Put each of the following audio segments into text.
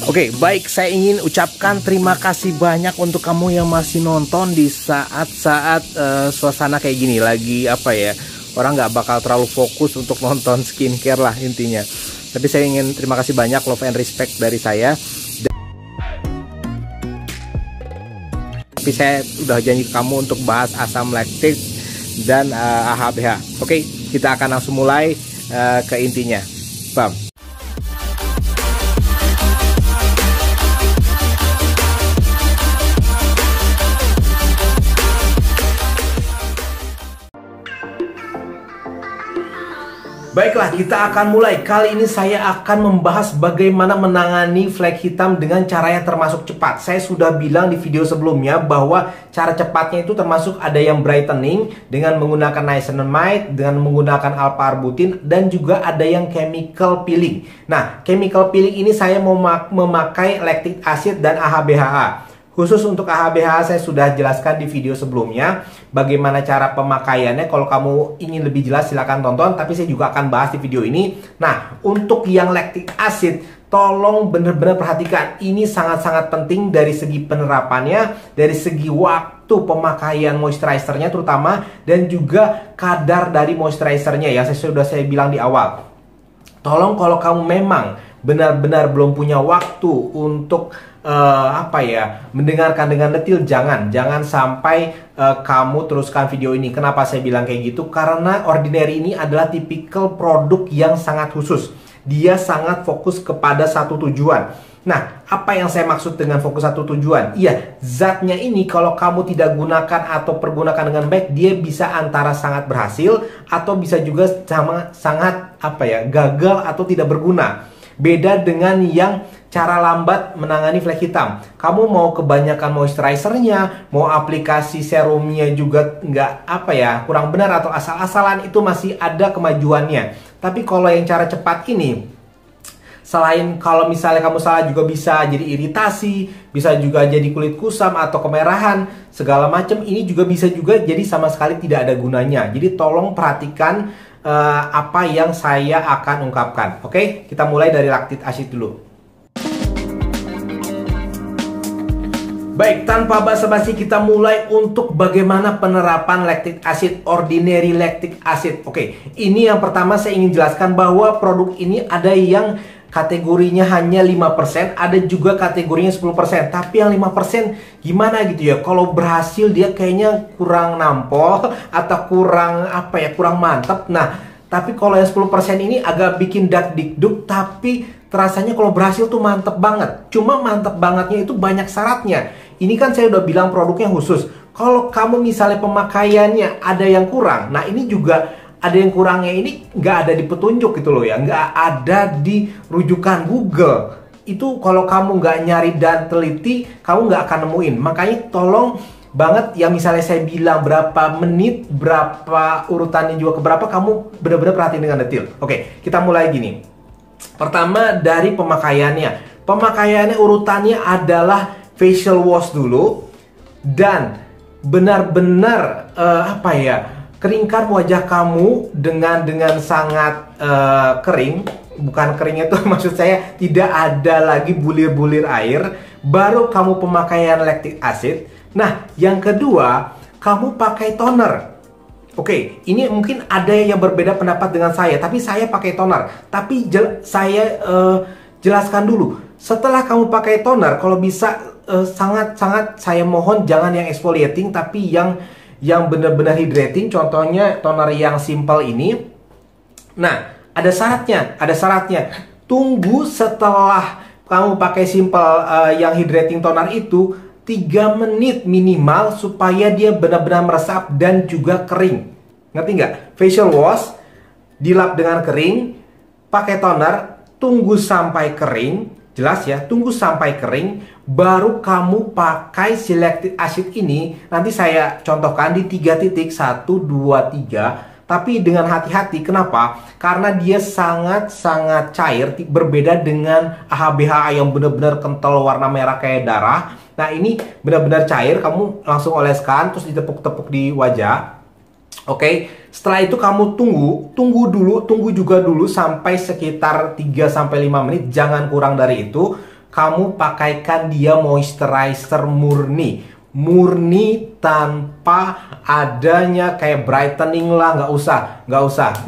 Oke, baik, saya ingin ucapkan terima kasih banyak untuk kamu yang masih nonton di saat-saat suasana kayak gini. Lagi apa ya, orang nggak bakal terlalu fokus untuk nonton skincare lah intinya. Tapi saya ingin terima kasih banyak, love and respect dari saya. Tapi saya udah janji ke kamu untuk bahas asam laktik dan AHBH. Oke, kita akan langsung mulai ke intinya. Bam. Baiklah, kita akan mulai. Kali ini saya akan membahas bagaimana menangani flek hitam dengan cara yang termasuk cepat. Saya sudah bilang di video sebelumnya bahwa cara cepatnya itu termasuk ada yang brightening dengan menggunakan niacinamide, dengan menggunakan alpha-arbutin, dan juga ada yang chemical peeling. Nah, chemical peeling ini saya mau memakai lactic acid dan AHBHA. Khusus untuk AHBHA saya sudah jelaskan di video sebelumnya bagaimana cara pemakaiannya. Kalau kamu ingin lebih jelas silahkan tonton, tapi saya juga akan bahas di video ini. Nah, untuk yang lactic acid, tolong benar-benar perhatikan. Ini sangat-sangat penting dari segi penerapannya, dari segi waktu pemakaian moisturizernya terutama, dan juga kadar dari moisturizernya yang sudah saya bilang di awal. Tolong kalau kamu memang benar-benar belum punya waktu untuk mendengarkan dengan detail, jangan sampai kamu teruskan video ini. Kenapa saya bilang kayak gitu? Karena Ordinary ini adalah tipikal produk yang sangat khusus. Dia sangat fokus kepada satu tujuan. Nah, apa yang saya maksud dengan fokus satu tujuan? Iya, zatnya ini kalau kamu tidak gunakan atau pergunakan dengan baik, dia bisa antara sangat berhasil atau bisa juga sangat gagal atau tidak berguna. Beda dengan yang cara lambat menangani flek hitam. Kamu mau kebanyakan moisturizernya, mau aplikasi serumnya juga nggak kurang benar atau asal-asalan, itu masih ada kemajuannya. Tapi kalau yang cara cepat ini, selain kalau misalnya kamu salah juga bisa jadi iritasi, bisa juga jadi kulit kusam atau kemerahan, segala macam, ini juga bisa juga jadi sama sekali tidak ada gunanya. Jadi tolong perhatikan apa yang saya akan ungkapkan. Oke, kita mulai dari lactic acid dulu. Baik, tanpa basa-basi kita mulai untuk bagaimana penerapan lactic acid, Ordinary lactic acid. Oke, ini yang pertama saya ingin jelaskan bahwa produk ini ada yang kategorinya hanya 5%, ada juga kategorinya 10%. Tapi yang 5% gimana gitu ya? Kalau berhasil dia kayaknya kurang nampol atau kurang kurang mantap. Nah, tapi kalau yang 10% ini agak bikin dak-dikduk, tapi terasanya kalau berhasil tuh mantep banget. Cuma mantep bangetnya itu banyak syaratnya. Ini kan saya udah bilang produknya khusus. Kalau kamu misalnya pemakaiannya ada yang kurang, nah ini juga ada yang kurangnya, ini nggak ada di petunjuk gitu loh ya, nggak ada di rujukan Google. Itu kalau kamu nggak nyari dan teliti, kamu nggak akan nemuin. Makanya tolong banget yang misalnya saya bilang berapa menit, berapa urutannya juga keberapa, kamu benar-benar perhatiin dengan detail. Oke, kita mulai gini. Pertama dari pemakaiannya. Pemakaiannya urutannya adalah facial wash dulu, dan benar-benar keringkan wajah kamu dengan sangat kering. Bukan keringnya itu maksud saya tidak ada lagi bulir-bulir air. Baru kamu pemakaian lactic acid. Nah, yang kedua, kamu pakai toner. Oke, ini mungkin ada yang berbeda pendapat dengan saya, tapi saya pakai toner. Tapi saya jelaskan dulu. Setelah kamu pakai toner, kalau bisa sangat-sangat saya mohon jangan yang exfoliating, tapi yang benar-benar hydrating. Contohnya toner yang simple ini. Nah, ada syaratnya. Tunggu setelah kamu pakai simple yang hydrating toner itu 3 menit minimal supaya dia benar-benar meresap dan juga kering. Ngerti nggak? Facial wash, dilap dengan kering, pakai toner, tunggu sampai kering. Jelas ya, tunggu sampai kering, baru kamu pakai si lactic acid ini. Nanti saya contohkan di 3 titik, 1, 2, 3. Tapi dengan hati-hati, kenapa? Karena dia sangat-sangat cair, berbeda dengan AHBHA yang benar-benar kental warna merah kayak darah. Nah, ini benar-benar cair, kamu langsung oleskan, terus ditepuk-tepuk di wajah. Oke, setelah itu kamu tunggu juga dulu sampai sekitar 3-5 menit, jangan kurang dari itu. kamu pakaikan dia moisturizer murni, tanpa adanya kayak brightening lah, nggak usah.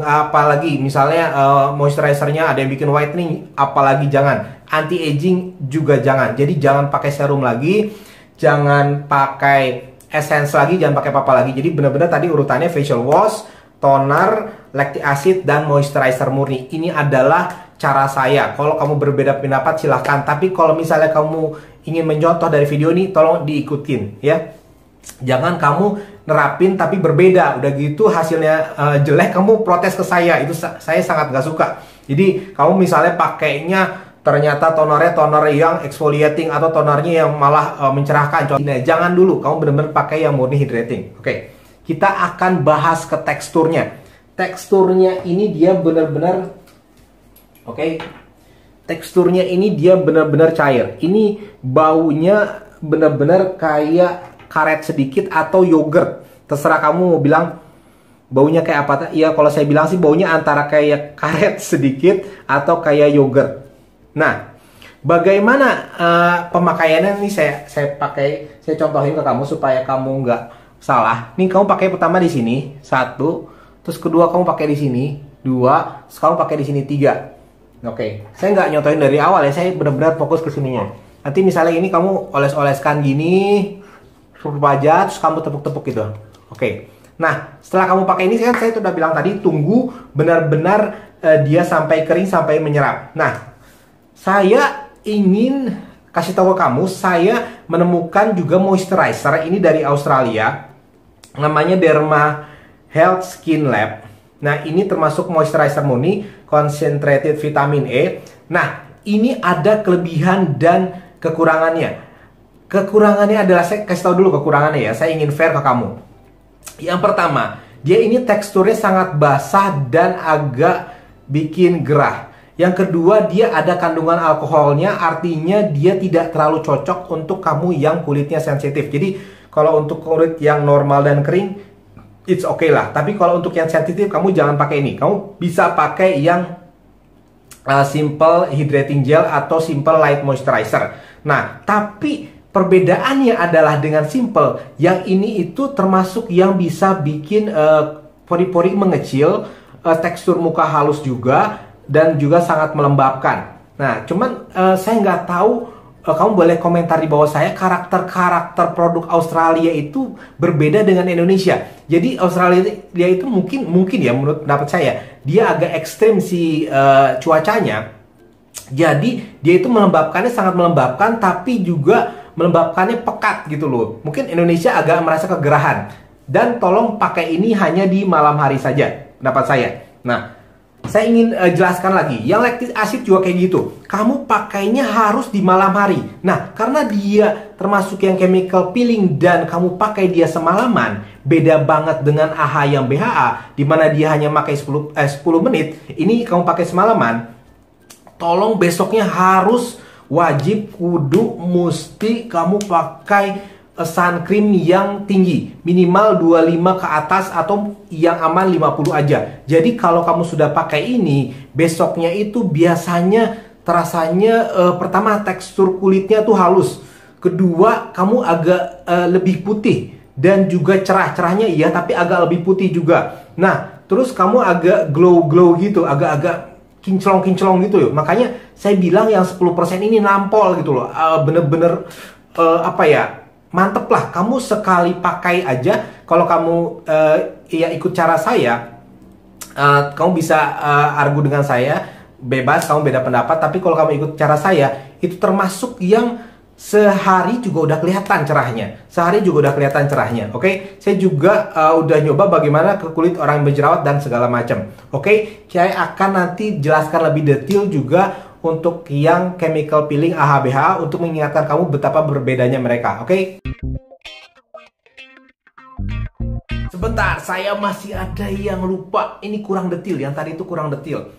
Apalagi misalnya moisturizernya ada yang bikin whitening, apalagi jangan. Anti aging juga jangan. Jadi jangan pakai serum lagi, jangan pakai essence lagi, jangan pakai apa-apa lagi. Jadi benar-benar tadi urutannya facial wash, toner, lactic acid, dan moisturizer murni. Ini adalah cara saya. Kalau kamu berbeda pendapat silahkan. Tapi kalau misalnya kamu ingin mencontoh dari video ini, tolong diikutin ya. Jangan kamu nerapin tapi berbeda. Udah gitu hasilnya jelek, kamu protes ke saya. Itu saya sangat gak suka. Jadi kamu misalnya pakainya ternyata toner yang exfoliating atau tonernya yang malah mencerahkan. Nah, jangan dulu. Kamu benar-benar pakai yang murni hydrating. Oke. Kita akan bahas ke teksturnya. Teksturnya ini dia benar-benar teksturnya ini dia benar-benar cair. Ini baunya benar-benar kayak karet sedikit atau yogurt. Terserah kamu mau bilang baunya kayak apa. Ya kalau saya bilang sih baunya antara kayak karet sedikit atau kayak yogurt. Nah, bagaimana pemakaiannya nih saya contohin ke kamu supaya kamu nggak salah. Nih kamu pakai pertama di sini 1, terus kedua kamu pakai di sini 2, terus kamu pakai di sini 3. Oke, saya nggak nyontohin dari awal ya, saya benar-benar fokus ke sininya. Nanti misalnya ini kamu oles-oleskan gini, aja, terus kamu tepuk-tepuk gitu. Oke, nah setelah kamu pakai ini kan saya sudah bilang tadi, tunggu benar-benar dia sampai kering, sampai menyerap. Nah, saya ingin kasih tahu ke kamu, saya menemukan juga moisturizer ini dari Australia, namanya Derma Health Skin Lab. Nah, ini termasuk moisturizer murni, concentrated vitamin E. Nah, ini ada kelebihan dan kekurangannya. Kekurangannya adalah, saya kasih tahu dulu kekurangannya ya, saya ingin fair ke kamu. Yang pertama, dia ini teksturnya sangat basah dan agak bikin gerah. Yang kedua, dia ada kandungan alkoholnya, artinya dia tidak terlalu cocok untuk kamu yang kulitnya sensitif. Jadi, kalau untuk kulit yang normal dan kering, it's okay lah. Tapi kalau untuk yang sensitif, kamu jangan pakai ini. Kamu bisa pakai yang simple hydrating gel atau simple light moisturizer. Nah, tapi perbedaannya adalah dengan simple, yang ini itu termasuk yang bisa bikin pori-pori mengecil, tekstur muka halus juga, dan juga sangat melembabkan. Nah, cuman saya nggak tahu, kamu boleh komentar di bawah saya, karakter produk Australia itu berbeda dengan Indonesia. Jadi Australia itu mungkin ya, menurut pendapat saya, dia agak ekstrim si cuacanya. Jadi dia itu melembabkannya sangat melembabkan, tapi juga melembabkannya pekat gitu loh. Mungkin Indonesia agak merasa kegerahan. Dan tolong pakai ini hanya di malam hari saja, pendapat saya. Nah, saya ingin jelaskan lagi, yang lactic acid juga kayak gitu. Kamu pakainya harus di malam hari. Nah, karena dia termasuk yang chemical peeling dan kamu pakai dia semalaman, beda banget dengan AHA yang BHA, di mana dia hanya pakai 10 menit. Ini kamu pakai semalaman. Tolong besoknya harus wajib kudu mesti kamu pakai sun cream yang tinggi, minimal 25 ke atas atau yang aman 50 aja. Jadi kalau kamu sudah pakai ini, besoknya itu biasanya terasanya pertama tekstur kulitnya tuh halus, kedua kamu agak lebih putih dan juga cerahnya iya, tapi agak lebih putih juga. Nah, terus kamu agak glow gitu, agak kinclong gitu loh. Makanya saya bilang yang 10% ini nampol gitu loh, bener-bener apa ya, mantep lah. Kamu sekali pakai aja. Kalau kamu ya ikut cara saya, kamu bisa argu dengan saya, bebas, kamu beda pendapat. Tapi kalau kamu ikut cara saya, itu termasuk yang sehari juga udah kelihatan cerahnya. Oke, saya juga udah nyoba bagaimana ke kulit orang yang berjerawat dan segala macam. Oke, saya akan nanti jelaskan lebih detail juga untuk yang chemical peeling AHA-BHA untuk mengingatkan kamu betapa berbedanya mereka. Oke? Sebentar, saya masih ada yang lupa. Ini kurang detail, yang tadi itu kurang detail.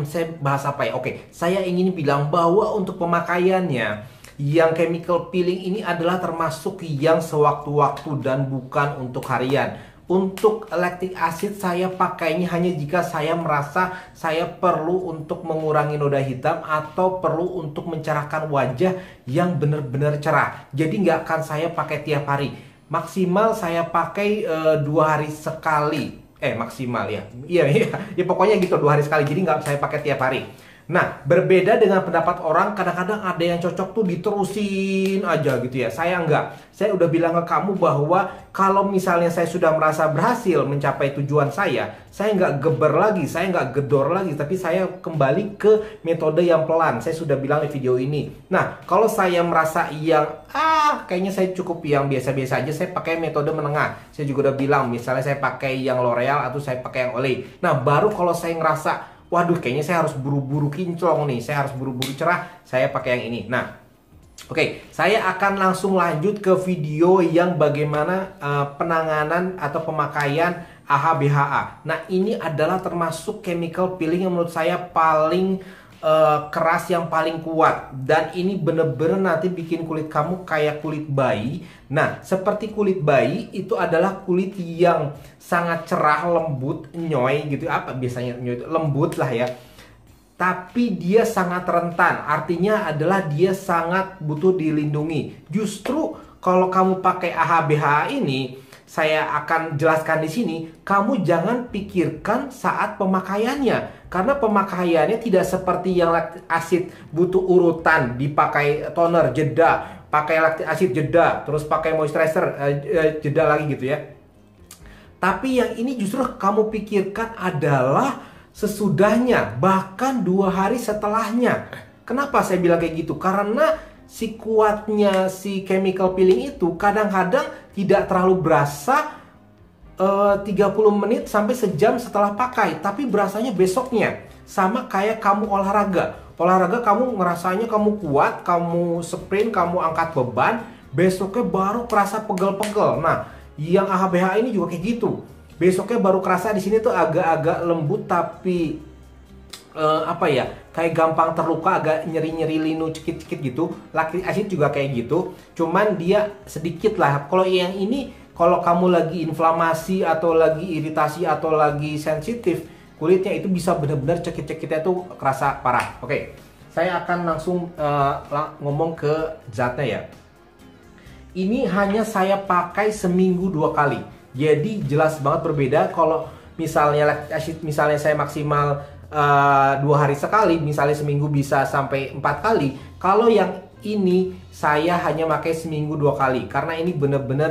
Saya bahas apa ya? Oke, saya ingin bilang bahwa untuk pemakaiannya, yang chemical peeling ini adalah termasuk yang sewaktu-waktu dan bukan untuk harian. Untuk lactic acid saya pakainya hanya jika saya merasa saya perlu untuk mengurangi noda hitam atau perlu untuk mencerahkan wajah yang benar-benar cerah. Jadi nggak akan saya pakai tiap hari. Maksimal saya pakai 2 hari sekali. Maksimal ya. Iya, pokoknya gitu 2 hari sekali. Jadi nggak saya pakai tiap hari. Nah, berbeda dengan pendapat orang, kadang-kadang ada yang cocok tuh diterusin aja gitu ya. Saya enggak. Saya udah bilang ke kamu bahwa kalau misalnya saya sudah merasa berhasil mencapai tujuan saya enggak geber lagi, saya enggak gedor lagi, tapi saya kembali ke metode yang pelan. Saya sudah bilang di video ini. Nah, kalau saya merasa yang kayaknya saya cukup yang biasa-biasa aja, saya pakai metode menengah. Saya juga udah bilang, misalnya saya pakai yang L'Oreal atau saya pakai yang Olay. Nah, baru kalau saya ngerasa waduh, kayaknya saya harus buru-buru kinclong nih, saya harus buru-buru cerah, saya pakai yang ini. Nah, oke, saya akan langsung lanjut ke video yang bagaimana penanganan atau pemakaian AHA BHA. Nah, ini adalah termasuk chemical peeling yang menurut saya paling keras, yang paling kuat, dan ini bener-bener nanti bikin kulit kamu kayak kulit bayi. Nah, seperti kulit bayi itu adalah kulit yang sangat cerah, lembut, nyoy gitu. Apa biasanya nyoy itu? Lembut lah ya. Tapi dia sangat rentan. Artinya adalah dia sangat butuh dilindungi. Justru kalau kamu pakai AHA BHA ini, saya akan jelaskan di sini, kamu jangan pikirkan saat pemakaiannya. Karena pemakaiannya tidak seperti yang lactic acid butuh urutan, dipakai toner jeda, pakai lactic acid jeda, terus pakai moisturizer jeda lagi gitu ya. Tapi yang ini justru kamu pikirkan adalah sesudahnya, bahkan 2 hari setelahnya. Kenapa saya bilang kayak gitu? Karena si kuatnya si chemical peeling itu kadang-kadang tidak terlalu berasa 30 menit sampai sejam setelah pakai, tapi berasanya besoknya. Sama kayak kamu olahraga. Olahraga kamu ngerasanya kamu kuat, kamu sprint, kamu angkat beban, besoknya baru kerasa pegel-pegel. Nah, yang AHA BHA ini juga kayak gitu. Besoknya baru kerasa di sini tuh agak-agak lembut, tapi kayak gampang terluka, agak nyeri-nyeri linu cikit-cikit gitu. Lactic acid juga kayak gitu, cuman dia sedikit lah. Kalau yang ini, kalau kamu lagi inflamasi atau lagi iritasi atau lagi sensitif kulitnya, itu bisa benar-benar cekit-cekitnya tuh kerasa parah. Oke, saya akan langsung ngomong ke zatnya ya. Ini hanya saya pakai seminggu 2 kali. Jadi jelas banget berbeda. Kalau misalnya lactic acid, misalnya saya maksimal 2 hari sekali, misalnya seminggu bisa sampai 4 kali. Kalau yang ini saya hanya pakai seminggu 2 kali karena ini benar-benar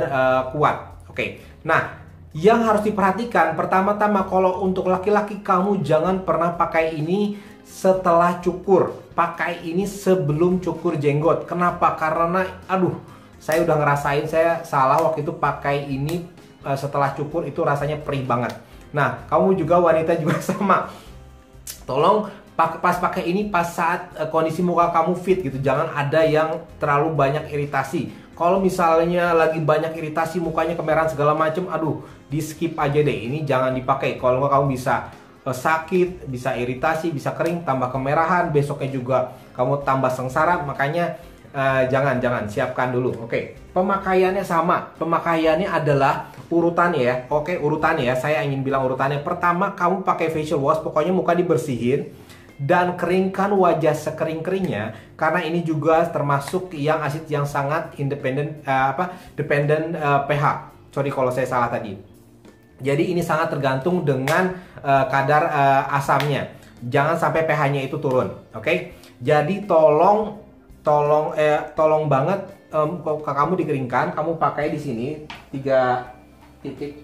kuat. Oke. Nah, yang harus diperhatikan pertama-tama, kalau untuk laki-laki, kamu jangan pernah pakai ini setelah cukur. Pakai ini sebelum cukur jenggot. Kenapa? Karena saya udah ngerasain, saya salah waktu itu pakai ini setelah cukur, itu rasanya perih banget. Nah, kamu juga wanita juga sama. Tolong pas pakai ini pas saat kondisi muka kamu fit gitu. Jangan ada yang terlalu banyak iritasi. Kalau misalnya lagi banyak iritasi, mukanya kemerahan segala macem, di skip aja deh. Ini jangan dipakai. Kalau nggak, kamu bisa sakit, bisa iritasi, bisa kering, tambah kemerahan, besoknya juga kamu tambah sengsara. Makanya jangan siapkan dulu. Oke, pemakaiannya sama. Pemakaiannya adalah urutannya ya. Oke, urutannya ya. Saya ingin bilang urutannya. Pertama, kamu pakai facial wash, pokoknya muka dibersihin dan keringkan wajah sekering-keringnya, karena ini juga termasuk yang asid yang sangat independen pH. Sorry kalau saya salah tadi. Jadi ini sangat tergantung dengan kadar asamnya. Jangan sampai pH-nya itu turun. Oke? Jadi tolong banget kamu dikeringkan, kamu pakai di sini 3 titik.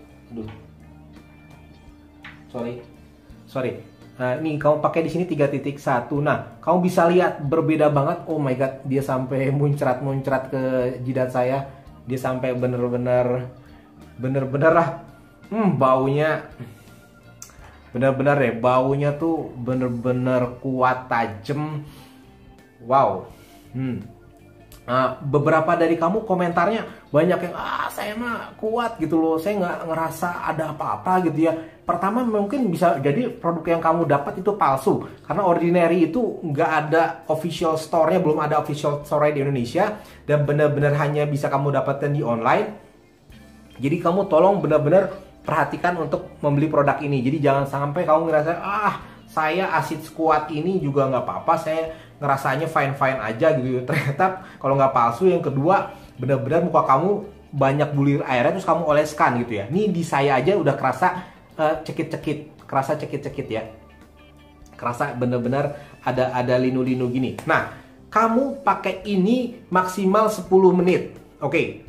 Sorry. Nah, ini kamu pakai di sini 3.1. Nah, kamu bisa lihat berbeda banget. Oh my god, dia sampai muncrat ke jidat saya. Dia sampai bener-bener lah. Baunya bener-bener deh. Baunya tuh bener-bener kuat, tajem. Wow. Nah, beberapa dari kamu komentarnya banyak yang saya mah kuat gitu loh, saya nggak ngerasa ada apa-apa gitu ya. Pertama, mungkin bisa jadi produk yang kamu dapat itu palsu, karena Ordinary itu nggak ada official store-nya, belum ada official store di Indonesia, dan benar-benar hanya bisa kamu dapatkan di online. Jadi kamu tolong benar-benar perhatikan untuk membeli produk ini. Jadi jangan sampai kamu ngerasa, saya asid squat ini juga nggak apa-apa, saya ngerasanya fine-fine aja gitu. Ternyata kalau nggak palsu. Yang kedua, benar-benar muka kamu banyak bulir airnya terus kamu oleskan gitu ya. Ini di saya aja udah kerasa cekit-cekit, kerasa cekit-cekit ya. Kerasa bener-bener ada linu-linu gini. Nah, kamu pakai ini maksimal 10 menit. Oke,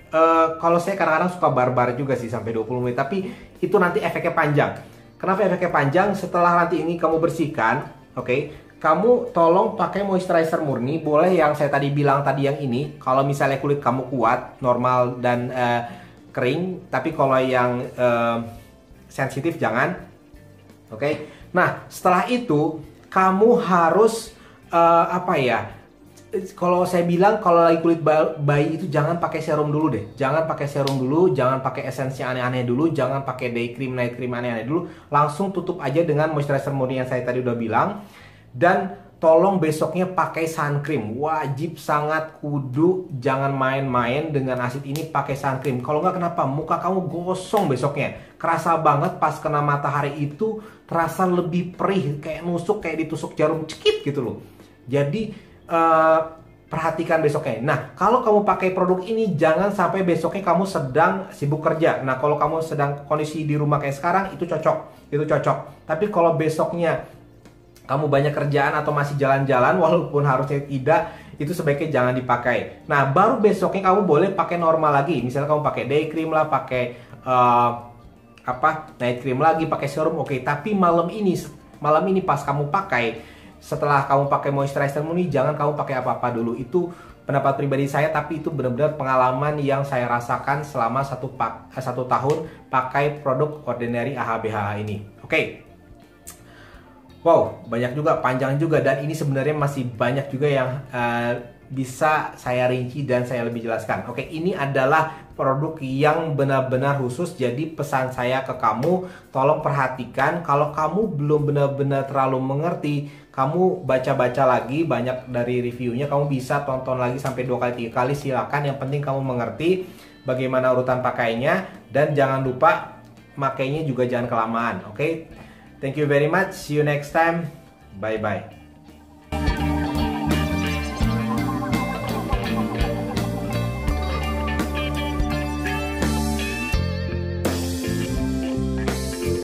kalau saya kadang-kadang suka barbar juga sih sampai 20 menit, tapi itu nanti efeknya panjang. Kenapa efeknya panjang? Setelah nanti ini kamu bersihkan, oke, kamu tolong pakai moisturizer murni. Boleh yang saya tadi bilang tadi yang ini, kalau misalnya kulit kamu kuat, normal dan kering, tapi kalau yang sensitif jangan. Oke. Nah, setelah itu kamu harus kalau saya bilang kalau lagi kulit bayi itu jangan pakai serum dulu deh. Jangan pakai serum dulu, jangan pakai esensi aneh-aneh dulu, jangan pakai day cream, night cream aneh-aneh dulu. Langsung tutup aja dengan moisturizer murni yang saya tadi udah bilang. Dan tolong besoknya pakai sun cream. Wajib sangat kudu jangan main-main dengan asid ini, pakai sun cream. Kalau nggak kenapa? Muka kamu gosong besoknya. Kerasa banget pas kena matahari itu, terasa lebih perih, kayak nusuk, kayak ditusuk jarum cekit gitu loh. Jadi perhatikan besoknya. Nah, kalau kamu pakai produk ini jangan sampai besoknya kamu sedang sibuk kerja. Nah, kalau kamu sedang kondisi di rumah kayak sekarang itu cocok, itu cocok. Tapi kalau besoknya kamu banyak kerjaan atau masih jalan-jalan walaupun harusnya tidak, itu sebaiknya jangan dipakai. Nah, baru besoknya kamu boleh pakai normal lagi. Misalnya kamu pakai day cream lah, pakai night cream lagi, pakai serum, oke. Tapi malam ini pas kamu pakai, setelah kamu pakai moisturizer murni, jangan kamu pakai apa-apa dulu. Itu pendapat pribadi saya, tapi itu benar-benar pengalaman yang saya rasakan selama satu tahun pakai produk Ordinary AHA-BHA ini. Oke. Wow, banyak juga, panjang juga, dan ini sebenarnya masih banyak juga yang bisa saya rinci dan saya lebih jelaskan. Oke, ini adalah produk yang benar-benar khusus. Jadi pesan saya ke kamu, tolong perhatikan. Kalau kamu belum benar-benar terlalu mengerti, kamu baca-baca lagi banyak dari reviewnya. Kamu bisa tonton lagi sampai 2 kali 3 kali, silakan. Yang penting kamu mengerti bagaimana urutan pakainya, dan jangan lupa makainya juga jangan kelamaan. Oke, thank you very much. See you next time. Bye bye.